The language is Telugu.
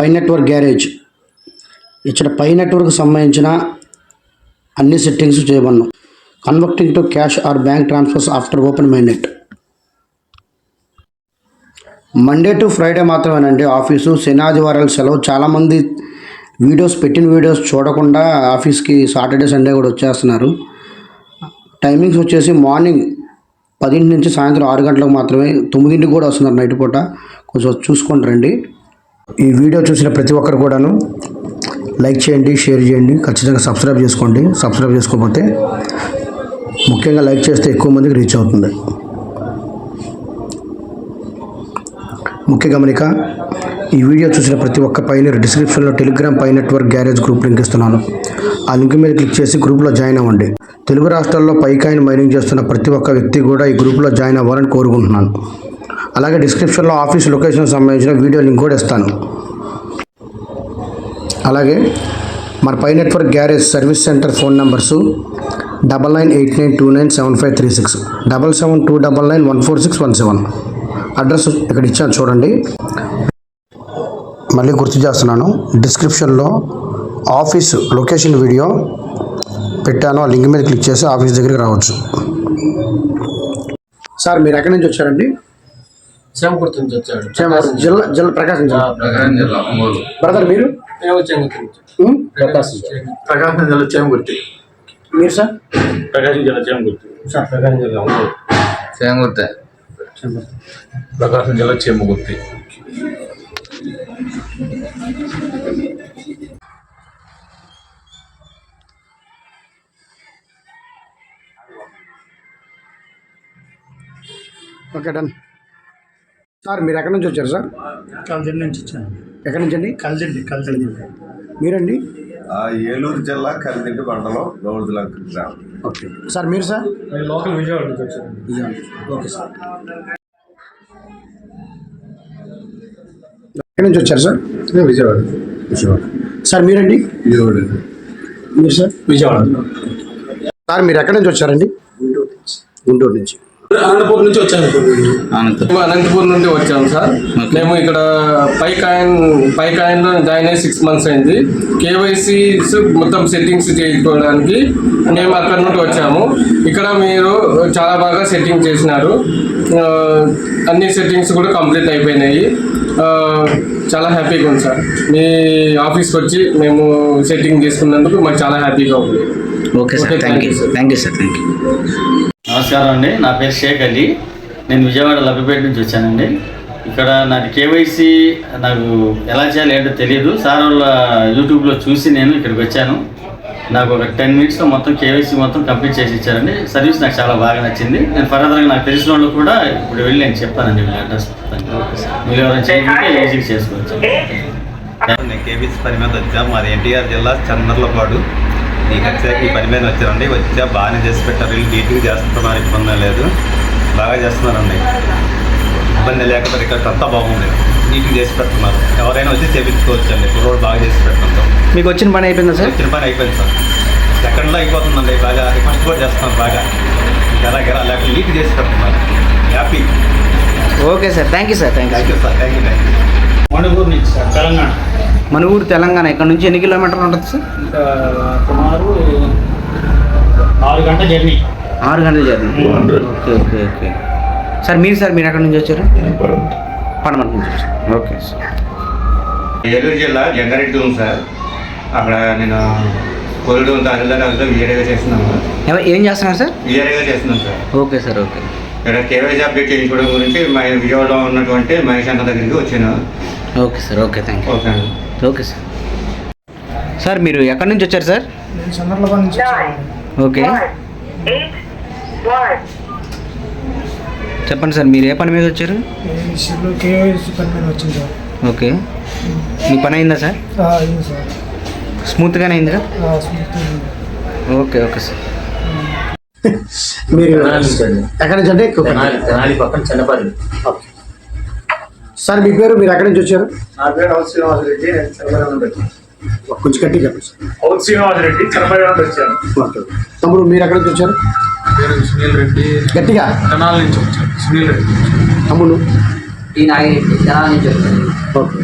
పై నెట్వర్క్ గ్యారేజ్ ఇక్కడ పై నెట్వర్క్ సంబంధించిన అన్ని సెట్టింగ్స్ చేయబడను. Converting to cash or bank transfers after open mainnet. Monday to Friday మాత్రమేనండి ఆఫీసు. శని ఆదివారాలు సెలవు. చాలామంది పెట్టిన వీడియోస్ చూడకుండా ఆఫీస్కి సాటర్డే సండే కూడా వచ్చేస్తున్నారు. టైమింగ్స్ వచ్చేసి మార్నింగ్ 10 నుంచి సాయంత్రం 6 గంటలకు మాత్రమే. 9 కూడా వస్తున్నారు నైట్ పూట. కొంచెం చూసుకొని రండి. ఈ వీడియో చూసిన ప్రతి ఒక్కరు కూడాను లైక్ చేయండి, షేర్ చేయండి, ఖచ్చితంగా సబ్స్క్రైబ్ చేసుకోండి. సబ్స్క్రైబ్ చేసుకోకపోతే ముఖ్యంగా లైక్ చేస్తే ఎక్కువ మందికి రీచ్ అవుతుంది. ముఖ్య గమనిక, ఈ వీడియో చూసిన ప్రతి ఒక్క పైన డిస్క్రిప్షన్లో టెలిగ్రామ్ పై నెట్వర్క్ గ్యారేజ్ గ్రూప్ లింక్ ఇస్తున్నాను. ఆ లింక్ మీద క్లిక్ చేసి గ్రూప్లో జాయిన్ అవ్వండి. తెలుగు రాష్ట్రాల్లో పై కాయిన్ మైనింగ్ చేస్తున్న ప్రతి ఒక్క వ్యక్తి కూడా ఈ గ్రూప్లో జాయిన్ అవ్వాలని కోరుకుంటున్నాను. అలాగే డిస్క్రిప్షన్లో ఆఫీస్ లొకేషన్ సంబంధించిన వీడియో లింక్ కూడా ఇస్తాను. అలాగే మన Pi network garage service centre phone numbers 9989297536, 7729914617. Address ఇక్కడ ఇచ్చాను చూడండి. మళ్ళీ గుర్తు చేస్తున్నాను, డిస్క్రిప్షన్లో ఆఫీస్ లొకేషన్ వీడియో పెట్టాను. ఆ లింక్ మీద క్లిక్ చేసి ఆఫీస్ దగ్గరికి రావచ్చు. సార్ మీరు ఎక్కడి నుంచి వచ్చారండి? చేమకుర్తి నుంచి వచ్చాడు. జిల్లా ప్రకాశం జిల్లా. బ్రదర్ మీరు? ప్రకాశం జిల్లా చేమకుర్తి. మీరు సార్? ప్రకాశం జిల్లా చేమకుర్తి. సార్ ప్రకాశం జిల్లా చేమకుర్తి. ప్రకాశం జిల్లా చేమకుర్తి. Okay done. సార్ మీరు ఎక్కడి నుంచి వచ్చారు సార్? కల్దిండి నుంచి వచ్చాను. ఎక్కడి నుంచి అండి? కల్దిండి. మీరండి? ఏలూరు జిల్లా కల్దిండి మండలం గౌడుదల గ్రామం. Okay sir. మీరు సార్? నేను లోకల్ విజయవాడ నుంచి వచ్చాను. Okay sir. ఎక్కడి నుంచి వచ్చారు సార్? విజయవాడ. సార్ మీరండి? విజయవాడ. మీరు సార్? విజయవాడ. సార్ మీరు ఎక్కడి నుంచి వచ్చారండి? గుంటూరు నుంచి. అనంతపూర్ నుంచి వచ్చాను. అనంతపూర్ నుండి వచ్చాము సార్. మేము ఇక్కడ పై కాయిన్లో జాయిన్ అయ్యి 6 months అయింది. కేవైసీ మొత్తం సెట్టింగ్స్ చేసుకోవడానికి మేము అక్కడ నుండి వచ్చాము. ఇక్కడ మీరు చాలా బాగా సెట్టింగ్ చేసినారు. అన్ని సెట్టింగ్స్ కూడా కంప్లీట్ అయిపోయినాయి. చాలా హ్యాపీగా ఉంది సార్. మీ ఆఫీస్కి వచ్చి మేము సెట్టింగ్ చేసుకున్నందుకు మాకు చాలా హ్యాపీగా ఉంది. Okay sir, thank you sir. Thank you sir. Thank you. నమస్కారం అండి, నా పేరు షేక్ అలీ. నేను విజయవాడ లబ్బిపేట నుంచి వచ్చానండి. ఇక్కడ నాకు కేవైసీ నాకు ఎలా చేయాలి ఏంటో తెలియదు. సార్ వాళ్ళ యూట్యూబ్లో చూసి నేను ఇక్కడికి వచ్చాను. నాకు ఒక 10 minutesలో మొత్తం కేవైసీ మొత్తం కంప్లీట్ చేసి ఇచ్చారండి. సర్వీస్ నాకు చాలా బాగా నచ్చింది. నేను ఫర్దర్గా నాకు తెలిసిన వాళ్ళు కూడా ఇప్పుడు వెళ్ళి నేను చెప్తానండి వీళ్ళ అడ్రస్. మీరు ఎవరైనా చేయాలంటే ఈజీగా చేసుకోవచ్చు. నేను కేబీసీ పని మీద వచ్చాము. మాది ఎన్టీఆర్ జిల్లా చంద్రలపాడు. నీకు వచ్చాక ఈ పని మీద వచ్చారండి. వచ్చా బాగానే చేసి పెట్టారు. నీట్గా చేస్తున్నారు, ఇబ్బంది లేదు. బాగా చేస్తున్నారండి, ఇబ్బంది లేకపోతే ఇక్కడ అంతా బాగుంది. నీట్గా చేసి పెడుతున్నారు. ఎవరైనా వచ్చి చేయించుకోవచ్చండి. ఇప్పుడు రోడ్ బాగా చేసి పెడుతుంటాం. మీకు వచ్చిన పని అయిపోయిందా సార్? వచ్చిన పని అయిపోయింది సార్. సెకండ్లో అయిపోతుందండి. బాగా రిక్వెస్ట్ కూడా చేస్తున్నారు. బాగా ఎలాగెలా లేకపోతే నీట్గా చేసి పెడుతున్నారు. Happy. Okay sir, thank you sir. Thank you sir. Thank you. Manuguru నుంచి సార్, తెలంగాణ. మణుగూరు తెలంగాణ. ఇక్కడ నుంచి ఎన్ని కిలోమీటర్లు ఉంటుంది సార్? సుమారు 6 గంటల జర్నీ. 6 గంటల జర్నీ. ఓకే. సార్ మీరు ఎక్కడి నుంచి వచ్చారు? పడమట నుంచి వచ్చారు. Okay sir. ఏలూరు జిల్లా జంగారెడ్డి ఉంది సార్. అక్కడ నేను కోరిడు అందులో వీఆర్ఏగా చేస్తున్నాను. ఏం చేస్తున్నారు సార్? వీఆర్ఏగా చేస్తున్నాను సార్. Okay sir. ఓకే. ఇక్కడ కేవైసీ అప్డేట్ చేయించుకోవడం గురించి విజయవాడలో ఉన్నటువంటి మహేష్ అన్న దగ్గరికి వచ్చాను. Okay sir. Okay, thank you. Okay అండి. Okay sir. సార్ మీరు ఎక్కడి నుంచి వచ్చారు సార్? నేను చంద్రలపాడు నుంచి. ఓకే, చెప్పండి సార్. మీరు ఏ పని మీద వచ్చారు? కేవైసీ పని మీద వచ్చింది సార్. ఓకే. మీ పని అయిందా సార్? అయింది సార్. స్మూత్గానే అయిందిగా? Okay sir. మీరు ఎక్కడి నుంచి అంటే? తెనాలి పక్కన చిన్నపల్లి. Okay sir. మీ పేరు? మీరు ఎక్కడి నుంచి వచ్చారు? నా పేరు హౌస్ శ్రీనివాసరెడ్డి. నేను చంద్రబాబు నుండి వచ్చాను. కొంచెం గట్టి చెప్పండి సార్. హౌస్ శ్రీనివాసరెడ్డి, చంద్రబాబు నుండి వచ్చాను. ఓకే. తమ్ముడు మీరు ఎక్కడి నుంచి వచ్చారు? పేరు సునీల్ రెడ్డి. గట్టిగా. తెనాలి నుంచి వచ్చాను. సునీల్ రెడ్డి. తమ్ముడు? టీ నాగిరెడ్డి, తెనాలి నుంచి వచ్చాను. ఓకే.